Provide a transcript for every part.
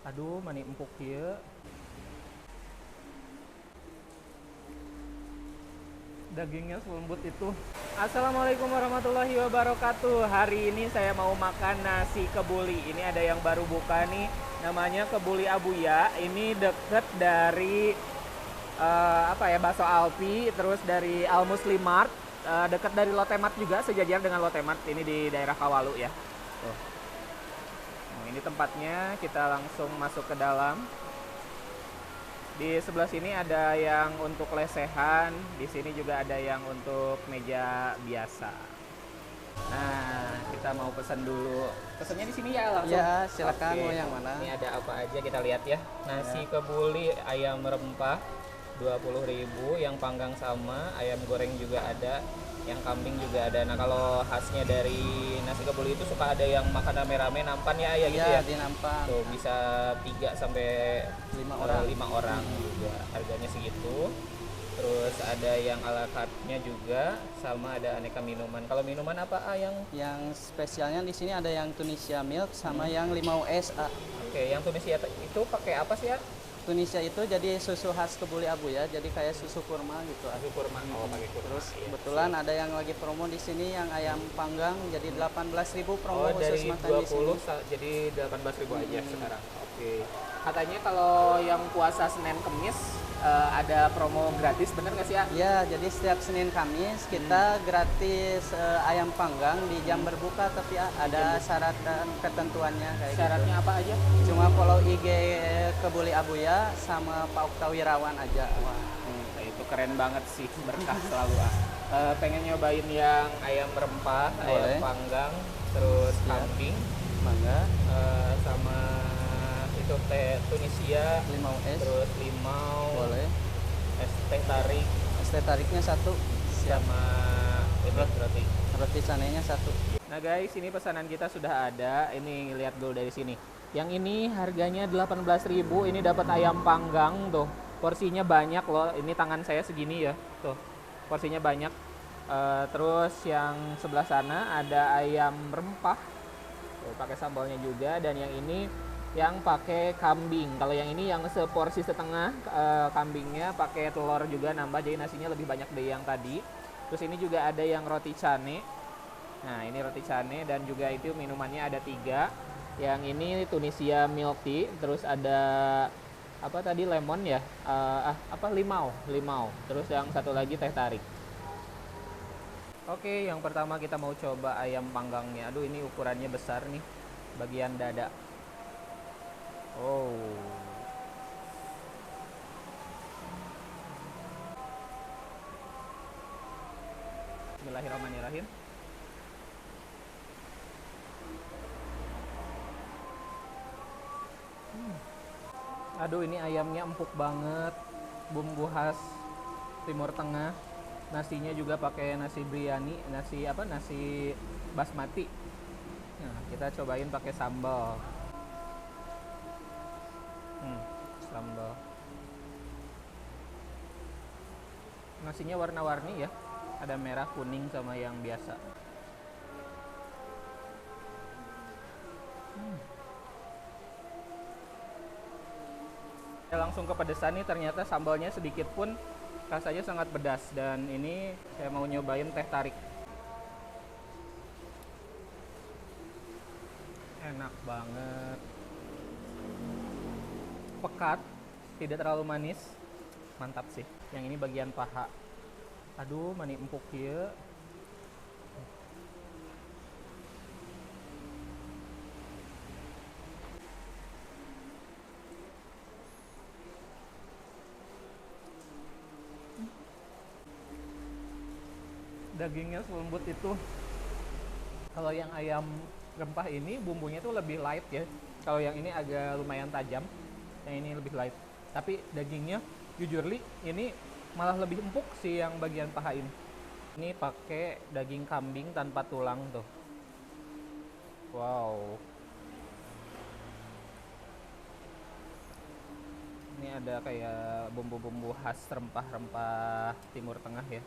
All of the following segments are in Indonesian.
Aduh, mani empuk ya. Dagingnya selembut itu. Assalamualaikum warahmatullahi wabarakatuh. Hari ini saya mau makan nasi kebuli. Ini ada yang baru buka nih, namanya Kebuli Abuya. Ini deket dari Bakso Alpi, terus dari Al Muslim Mart, deket dari Lotte Mart juga, sejajar dengan Lotte Mart. Ini di daerah Kawalu ya. Tuh. Nah, ini tempatnya, kita langsung masuk ke dalam. Di sebelah sini ada yang untuk lesehan, di sini juga ada yang untuk meja biasa. Nah, kita mau pesan dulu. Pesannya di sini ya langsung. Ya, silakan. Oke. Mau yang mana? Ini ada apa aja kita lihat ya. Nasi kebuli ayam rempah 20.000, yang panggang sama, ayam goreng juga ada, yang kambing juga ada. Nah, kalau khasnya dari nasi kebuli itu suka ada yang makan rame-rame, nampan ya ayah gitu ya. Di nampan. Tuh bisa 3 sampai 5 orang. 5 orang juga. Harganya segitu. Terus ada yang ala carte-nya juga, sama ada aneka minuman. Kalau minuman apa Yang spesialnya di sini ada yang Tunisia Milk sama yang limau es. Oke, yang Tunisia itu pakai apa sih ya? Tunisia itu jadi susu khas Kebuli Abuya, jadi kayak susu kurma gitu. Susu kurma. Oh, pakai kurma. Terus Iya. kebetulan ada yang lagi promo di sini yang ayam panggang jadi 18.000 promo Oh, khusus dari makan di sini. 20 jadi 18.000 aja sekarang. Oke. Katanya kalau yang puasa Senin Kemis ada promo gratis, bener nggak sih ya? Ya, jadi setiap Senin Kamis kita gratis ayam panggang di jam berbuka, tapi ada syarat dan ketentuannya kayak Syaratnya gitu. apa aja? Cuma follow IG Kebuli Abuya sama Pak Oktawirawan aja. Wah, itu keren banget sih, berkah selalu. Pengen nyobain yang ayam rempah, ayam Boleh. panggang, terus Ya. kambing, Mangga, sama itu teh Tunisia, limau es, terus limau, boleh. es teh tarik, Es teh tariknya satu, siap. sama ini roti. Roti canainya satu. Nah guys, ini pesanan kita sudah ada. Ini lihat dulu dari sini. Yang ini harganya 18.000. Ini dapat ayam panggang tuh. Porsinya banyak loh. Ini tangan saya segini ya. Tuh. Porsinya banyak. Terus yang sebelah sana ada ayam rempah. Tuh, pakai sambalnya juga, dan yang ini yang pakai kambing. Kalau yang ini yang seporsi setengah, kambingnya pakai telur juga nambah, jadi nasinya lebih banyak dari yang tadi. Terus ini juga ada yang roti cane. Nah, ini roti cane, dan juga itu minumannya ada 3. Yang ini Tunisia milk tea, terus ada apa tadi, lemon ya? Limau. Terus yang satu lagi teh tarik. Oke, yang pertama kita mau coba ayam panggangnya. Aduh, ini ukurannya besar nih, bagian dada. Oh. Bismillahirrahmanirrahim. Aduh, ini ayamnya empuk banget. Bumbu khas Timur Tengah. Nasinya juga pakai nasi biryani, nasi basmati. Nah, kita cobain pakai sambal. Sambal. Nasinya warna-warni ya. Ada merah, kuning, sama yang biasa. Langsung ke pedesan nih, ternyata sambalnya sedikit pun rasanya sangat pedas. Dan ini saya mau nyobain teh tarik. Enak banget. Pekat, tidak terlalu manis. Mantap sih. Yang ini bagian paha. Aduh, mani empuk ya. Dagingnya selembut itu. Kalau yang ayam rempah ini bumbunya tuh lebih light ya. Kalau yang ini agak lumayan tajam. Yang ini lebih light. Tapi dagingnya jujur li, ini malah lebih empuk sih yang bagian paha ini. Ini pakai daging kambing tanpa tulang tuh. Wow. Ini ada kayak bumbu-bumbu khas rempah-rempah Timur Tengah ya.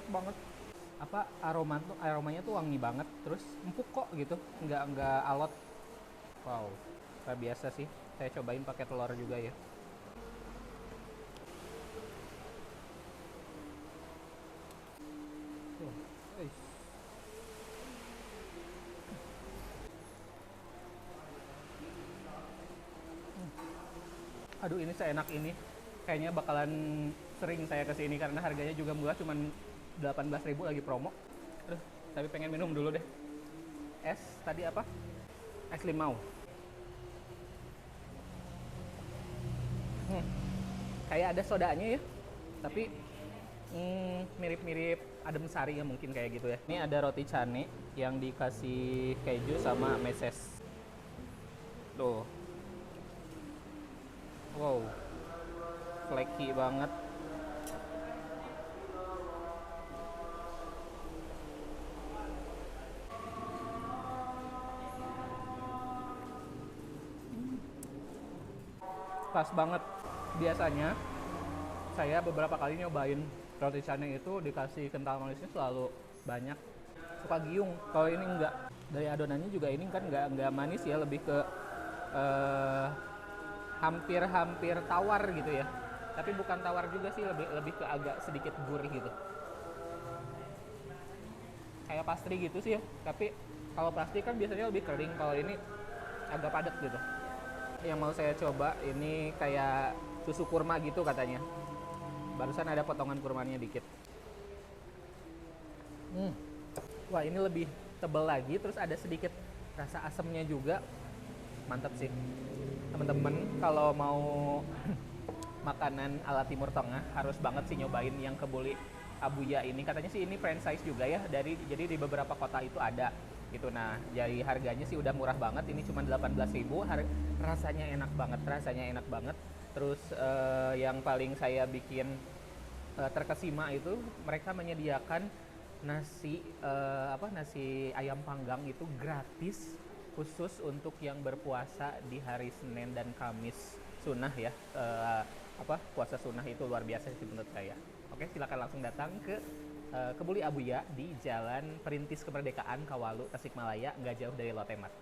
enak banget. Apa aromanya tuh wangi banget, terus empuk kok gitu, nggak alot. Wow, luar biasa sih. Saya cobain pakai telur juga ya. Tuh, eish. Aduh, ini seenak ini. Kayaknya bakalan sering saya kesini karena harganya juga murah, cuman 18.000 lagi promo. Aduh, tapi pengen minum dulu deh. Es tadi apa? Es limau. Kayak ada sodanya ya, tapi mirip-mirip adem sari ya, mungkin kayak gitu ya. Ini ada roti cane yang dikasih keju sama meses. Tuh. Wow, flaky banget. Pas banget. Biasanya saya beberapa kali nyobain roti canai itu dikasih kental manisnya selalu banyak, suka giung. Kalau ini enggak. Dari adonannya juga ini kan enggak manis ya, lebih ke hampir tawar gitu ya. Tapi bukan tawar juga sih, lebih ke agak sedikit gurih gitu. Kayak pastry gitu sih ya. Tapi kalau pastry kan biasanya lebih kering, kalau ini agak padat gitu. Yang mau saya coba ini kayak susu kurma gitu katanya. Barusan ada potongan kurmanya dikit. Wah, ini lebih tebal lagi, terus ada sedikit rasa asamnya juga. Mantap sih. Teman-teman kalau mau makanan ala Timur Tengah harus banget sih nyobain yang Kebuli Abuya ini. Katanya sih ini franchise juga ya, jadi di beberapa kota itu ada gitu. Nah, jadi harganya sih udah murah banget. Ini cuma 18.000. Rasanya enak banget. Terus yang paling saya bikin terkesima itu mereka menyediakan nasi nasi ayam panggang itu gratis, khusus untuk yang berpuasa di hari Senin dan Kamis sunnah ya. Puasa sunnah itu luar biasa sih menurut saya. Oke, silakan langsung datang ke Kebuli Abuya di Jalan Perintis Kemerdekaan, Kawalu, Tasikmalaya, nggak jauh dari Lotte Mart.